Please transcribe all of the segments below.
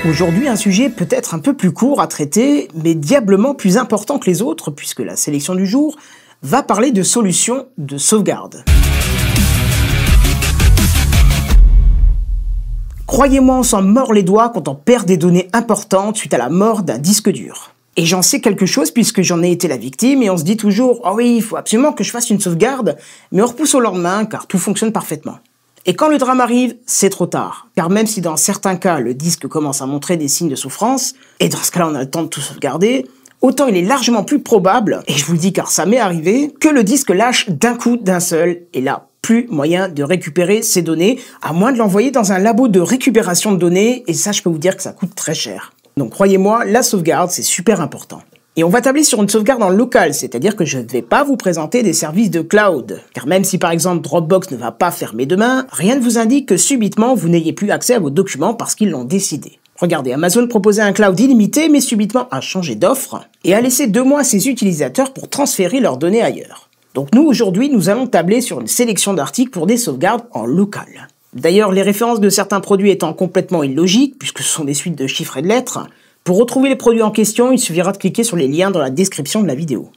Aujourd'hui, un sujet peut-être un peu plus court à traiter, mais diablement plus important que les autres, puisque la sélection du jour va parler de solutions de sauvegarde. Croyez-moi, on s'en mord les doigts quand on perd des données importantes suite à la mort d'un disque dur. Et j'en sais quelque chose puisque j'en ai été la victime et on se dit toujours « Oh oui, il faut absolument que je fasse une sauvegarde », mais on repousse au lendemain car tout fonctionne parfaitement. Et quand le drame arrive, c'est trop tard. Car même si dans certains cas, le disque commence à montrer des signes de souffrance, et dans ce cas-là, on a le temps de tout sauvegarder, autant il est largement plus probable, et je vous le dis car ça m'est arrivé, que le disque lâche d'un coup, d'un seul, et là, plus moyen de récupérer ces données, à moins de l'envoyer dans un labo de récupération de données, et ça, je peux vous dire que ça coûte très cher. Donc croyez-moi, la sauvegarde, c'est super important. Et on va tabler sur une sauvegarde en local, c'est-à-dire que je ne vais pas vous présenter des services de cloud. Car même si par exemple Dropbox ne va pas fermer demain, rien ne vous indique que subitement vous n'ayez plus accès à vos documents parce qu'ils l'ont décidé. Regardez, Amazon proposait un cloud illimité mais subitement a changé d'offre et a laissé 2 mois à ses utilisateurs pour transférer leurs données ailleurs. Donc nous aujourd'hui, nous allons tabler sur une sélection d'articles pour des sauvegardes en local. D'ailleurs, les références de certains produits étant complètement illogiques, puisque ce sont des suites de chiffres et de lettres, pour retrouver les produits en question, il suffira de cliquer sur les liens dans la description de la vidéo.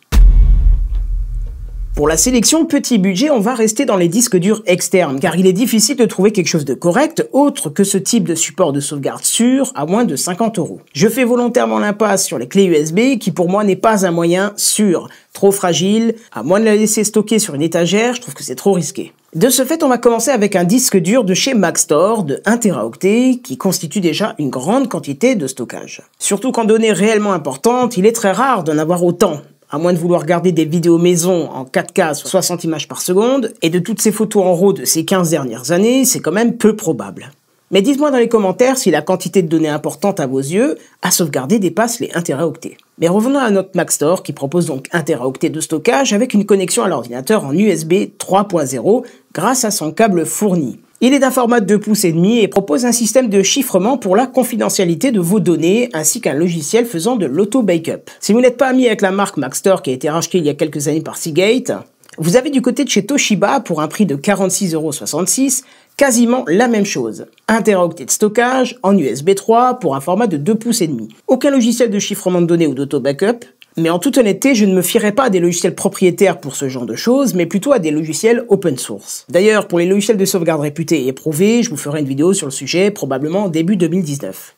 Pour la sélection petit budget, on va rester dans les disques durs externes, car il est difficile de trouver quelque chose de correct, autre que ce type de support de sauvegarde sûr, à moins de 50 €. Je fais volontairement l'impasse sur les clés USB, qui pour moi n'est pas un moyen sûr. Trop fragile, à moins de la laisser stocker sur une étagère, je trouve que c'est trop risqué. De ce fait, on va commencer avec un disque dur de chez Maxtor de 1 Teraoctet qui constitue déjà une grande quantité de stockage. Surtout qu'en données réellement importantes, il est très rare d'en avoir autant. À moins de vouloir regarder des vidéos maison en 4K 60 images par seconde, et de toutes ces photos en RAW de ces 15 dernières années, c'est quand même peu probable. Mais dites-moi dans les commentaires si la quantité de données importante à vos yeux à sauvegarder dépasse les 1 Teraoctet. Mais revenons à notre Maxtor qui propose donc 1 Teraoctet de stockage avec une connexion à l'ordinateur en USB 3.0 grâce à son câble fourni. Il est d'un format de 2,5 pouces et propose un système de chiffrement pour la confidentialité de vos données ainsi qu'un logiciel faisant de l'auto-backup. Si vous n'êtes pas ami avec la marque Maxtor qui a été rachetée il y a quelques années par Seagate, vous avez du côté de chez Toshiba pour un prix de 46,66 € quasiment la même chose. 1 Teraoctet de stockage en USB 3 pour un format de 2,5 pouces. Aucun logiciel de chiffrement de données ou d'auto-backup, mais en toute honnêteté, je ne me fierai pas à des logiciels propriétaires pour ce genre de choses, mais plutôt à des logiciels open source. D'ailleurs, pour les logiciels de sauvegarde réputés et éprouvés, je vous ferai une vidéo sur le sujet, probablement début 2019.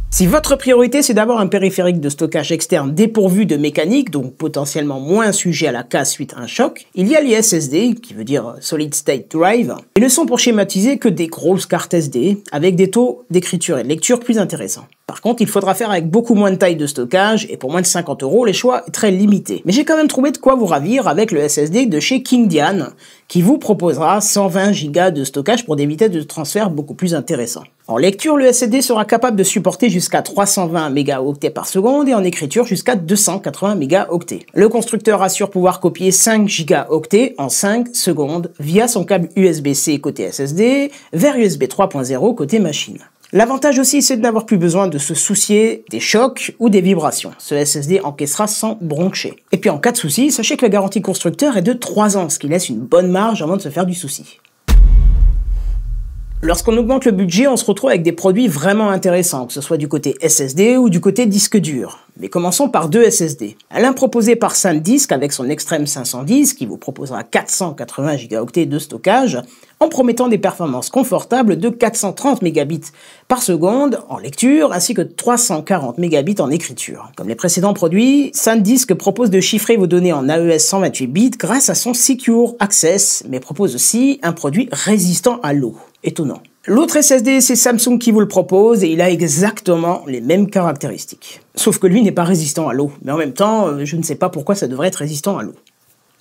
Si votre priorité c'est d'avoir un périphérique de stockage externe dépourvu de mécanique, donc potentiellement moins sujet à la casse suite à un choc, il y a les SSD, qui veut dire Solid State Drive, et ne sont pour schématiser que des grosses cartes SD, avec des taux d'écriture et de lecture plus intéressants. Par contre, il faudra faire avec beaucoup moins de taille de stockage, et pour moins de 50 €, les choix sont très limités. Mais j'ai quand même trouvé de quoi vous ravir avec le SSD de chez Kingdian, qui vous proposera 120 Go de stockage pour des vitesses de transfert beaucoup plus intéressantes. En lecture, le SSD sera capable de supporter jusqu'à 320 mégaoctets par seconde et en écriture jusqu'à 280 mégaoctets. Le constructeur assure pouvoir copier 5 gigaoctets en 5 secondes via son câble USB-C côté SSD vers USB 3.0 côté machine. L'avantage aussi, c'est de n'avoir plus besoin de se soucier des chocs ou des vibrations. Ce SSD encaissera sans broncher. Et puis en cas de souci, sachez que la garantie constructeur est de 3 ans, ce qui laisse une bonne marge avant de se faire du souci. Lorsqu'on augmente le budget, on se retrouve avec des produits vraiment intéressants, que ce soit du côté SSD ou du côté disque dur. Mais commençons par 2 SSD. L'un proposé par SanDisk avec son Extreme 510 qui vous proposera 480 gigaoctets de stockage en promettant des performances confortables de 430 mégabits par seconde en lecture ainsi que 340 mégabits en écriture. Comme les précédents produits, SanDisk propose de chiffrer vos données en AES 128 bits grâce à son Secure Access, mais propose aussi un produit résistant à l'eau. Étonnant. L'autre SSD, c'est Samsung qui vous le propose et il a exactement les mêmes caractéristiques. Sauf que lui n'est pas résistant à l'eau, mais en même temps, je ne sais pas pourquoi ça devrait être résistant à l'eau.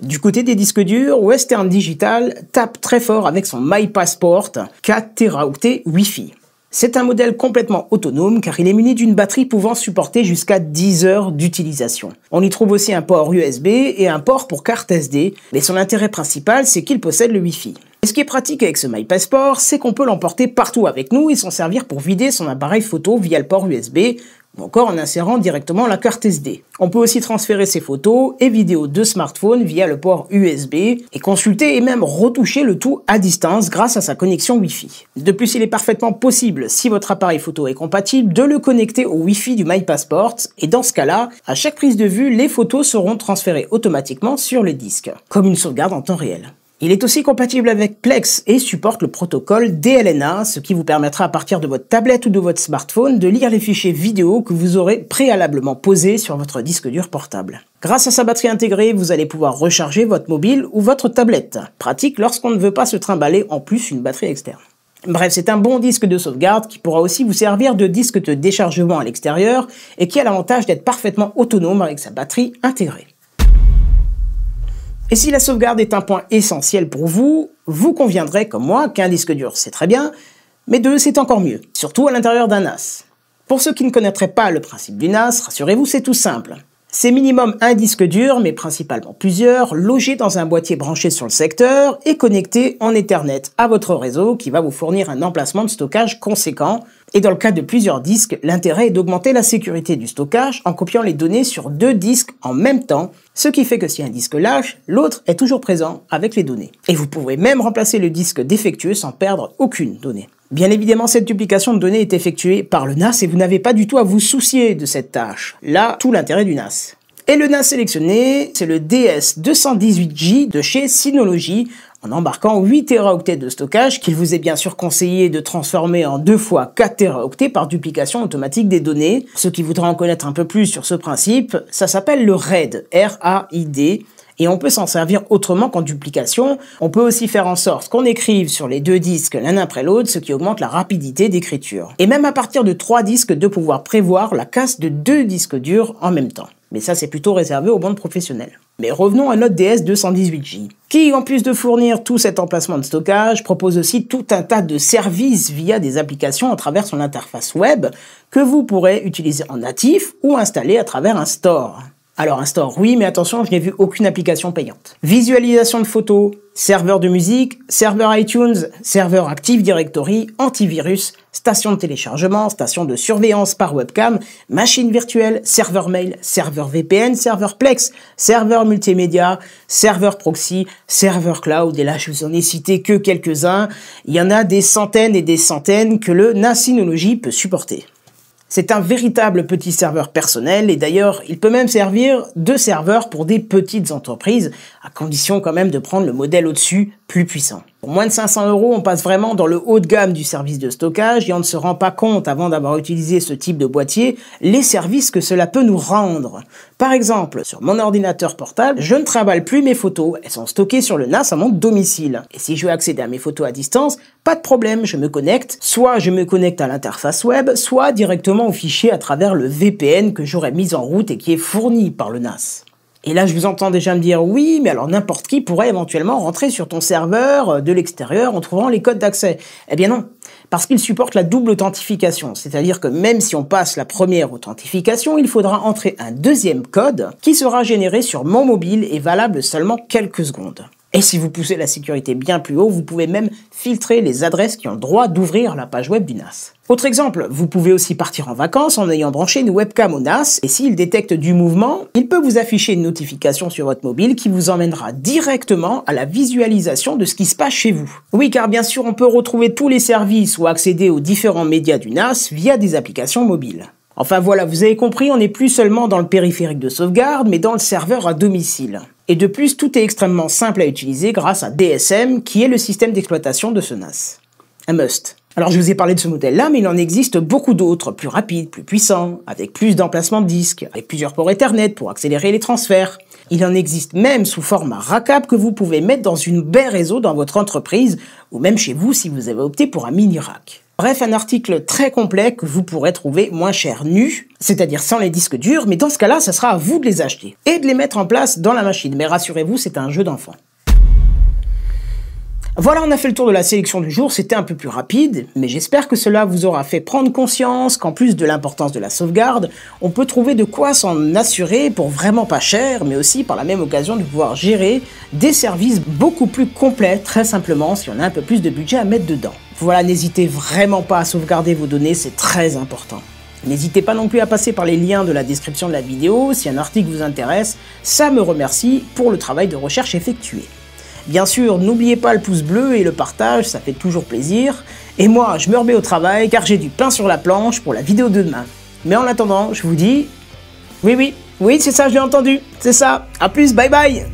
Du côté des disques durs, Western Digital tape très fort avec son MyPassport 4 Teraoctets Wi-Fi. C'est un modèle complètement autonome car il est muni d'une batterie pouvant supporter jusqu'à 10 heures d'utilisation. On y trouve aussi un port USB et un port pour carte SD, mais son intérêt principal c'est qu'il possède le Wi-Fi. Et ce qui est pratique avec ce MyPassport, c'est qu'on peut l'emporter partout avec nous et s'en servir pour vider son appareil photo via le port USB, ou encore en insérant directement la carte SD. On peut aussi transférer ses photos et vidéos de smartphone via le port USB et consulter et même retoucher le tout à distance grâce à sa connexion Wi-Fi. De plus, il est parfaitement possible, si votre appareil photo est compatible, de le connecter au Wi-Fi du MyPassport et dans ce cas-là, à chaque prise de vue, les photos seront transférées automatiquement sur le disque, comme une sauvegarde en temps réel. Il est aussi compatible avec Plex et supporte le protocole DLNA, ce qui vous permettra à partir de votre tablette ou de votre smartphone de lire les fichiers vidéo que vous aurez préalablement posés sur votre disque dur portable. Grâce à sa batterie intégrée, vous allez pouvoir recharger votre mobile ou votre tablette. Pratique lorsqu'on ne veut pas se trimballer en plus une batterie externe. Bref, c'est un bon disque de sauvegarde qui pourra aussi vous servir de disque de déchargement à l'extérieur et qui a l'avantage d'être parfaitement autonome avec sa batterie intégrée. Et si la sauvegarde est un point essentiel pour vous, vous conviendrez comme moi qu'un disque dur c'est très bien, mais deux c'est encore mieux, surtout à l'intérieur d'un NAS. Pour ceux qui ne connaîtraient pas le principe du NAS, rassurez-vous c'est tout simple. C'est minimum un disque dur, mais principalement plusieurs, logés dans un boîtier branché sur le secteur et connecté en Ethernet à votre réseau qui va vous fournir un emplacement de stockage conséquent. Et dans le cas de plusieurs disques, l'intérêt est d'augmenter la sécurité du stockage en copiant les données sur deux disques en même temps, ce qui fait que si un disque lâche, l'autre est toujours présent avec les données. Et vous pouvez même remplacer le disque défectueux sans perdre aucune donnée. Bien évidemment, cette duplication de données est effectuée par le NAS et vous n'avez pas du tout à vous soucier de cette tâche. Là, tout l'intérêt du NAS. Et le NAS sélectionné, c'est le DS218J de chez Synology, en embarquant 8 Teraoctets de stockage qu'il vous est bien sûr conseillé de transformer en 2 fois 4 Teraoctets par duplication automatique des données. Ceux qui voudraient en connaître un peu plus sur ce principe, ça s'appelle le RAID, R-A-I-D. Et on peut s'en servir autrement qu'en duplication. On peut aussi faire en sorte qu'on écrive sur les deux disques l'un après l'autre, ce qui augmente la rapidité d'écriture. Et même à partir de 3 disques, de pouvoir prévoir la casse de 2 disques durs en même temps. Mais ça, c'est plutôt réservé aux bandes professionnelles. Mais revenons à notre DS218J, qui, en plus de fournir tout cet emplacement de stockage, propose aussi tout un tas de services via des applications à travers son interface web que vous pourrez utiliser en natif ou installer à travers un store. Alors un store, oui, mais attention, je n'ai vu aucune application payante. Visualisation de photos, serveur de musique, serveur iTunes, serveur Active Directory, antivirus, station de téléchargement, station de surveillance par webcam, machine virtuelle, serveur mail, serveur VPN, serveur Plex, serveur multimédia, serveur proxy, serveur cloud, et là je vous en ai cité que quelques-uns. Il y en a des centaines et des centaines que le NAS Synology peut supporter. C'est un véritable petit serveur personnel et d'ailleurs, il peut même servir de serveur pour des petites entreprises, à condition quand même de prendre le modèle au-dessus, plus puissant. Pour moins de 500 €, on passe vraiment dans le haut de gamme du service de stockage et on ne se rend pas compte, avant d'avoir utilisé ce type de boîtier, les services que cela peut nous rendre. Par exemple, sur mon ordinateur portable, je ne trimballe plus mes photos, elles sont stockées sur le NAS à mon domicile. Et si je veux accéder à mes photos à distance, pas de problème, je me connecte, soit je me connecte à l'interface web, soit directement au fichier à travers le VPN que j'aurais mis en route et qui est fourni par le NAS. Et là, je vous entends déjà me dire, oui, mais alors n'importe qui pourrait éventuellement rentrer sur ton serveur de l'extérieur en trouvant les codes d'accès. Eh bien non, parce qu'il supporte la double authentification, c'est-à-dire que même si on passe la première authentification, il faudra entrer un deuxième code qui sera généré sur mon mobile et valable seulement quelques secondes. Et si vous poussez la sécurité bien plus haut, vous pouvez même filtrer les adresses qui ont le droit d'ouvrir la page web du NAS. Autre exemple, vous pouvez aussi partir en vacances en ayant branché une webcam au NAS et s'il détecte du mouvement, il peut vous afficher une notification sur votre mobile qui vous emmènera directement à la visualisation de ce qui se passe chez vous. Oui, car bien sûr, on peut retrouver tous les services ou accéder aux différents médias du NAS via des applications mobiles. Enfin voilà, vous avez compris, on n'est plus seulement dans le périphérique de sauvegarde, mais dans le serveur à domicile. Et de plus, tout est extrêmement simple à utiliser grâce à DSM, qui est le système d'exploitation de ce NAS. Un must. Alors je vous ai parlé de ce modèle-là, mais il en existe beaucoup d'autres, plus rapides, plus puissants, avec plus d'emplacements de disques, avec plusieurs ports Ethernet pour accélérer les transferts. Il en existe même sous format rackable que vous pouvez mettre dans une baie réseau dans votre entreprise, ou même chez vous si vous avez opté pour un mini-rack. Bref, un article très complet que vous pourrez trouver moins cher nu, c'est-à-dire sans les disques durs, mais dans ce cas-là, ça sera à vous de les acheter et de les mettre en place dans la machine. Mais rassurez-vous, c'est un jeu d'enfant. Voilà, on a fait le tour de la sélection du jour, c'était un peu plus rapide, mais j'espère que cela vous aura fait prendre conscience qu'en plus de l'importance de la sauvegarde, on peut trouver de quoi s'en assurer pour vraiment pas cher, mais aussi par la même occasion de pouvoir gérer des services beaucoup plus complets, très simplement, si on a un peu plus de budget à mettre dedans. Voilà, n'hésitez vraiment pas à sauvegarder vos données, c'est très important. N'hésitez pas non plus à passer par les liens de la description de la vidéo si un article vous intéresse, ça me remercie pour le travail de recherche effectué. Bien sûr, n'oubliez pas le pouce bleu et le partage, ça fait toujours plaisir. Et moi, je me remets au travail car j'ai du pain sur la planche pour la vidéo de demain. Mais en attendant, je vous dis... Oui, c'est ça, je l'ai entendu. C'est ça. À plus, bye bye.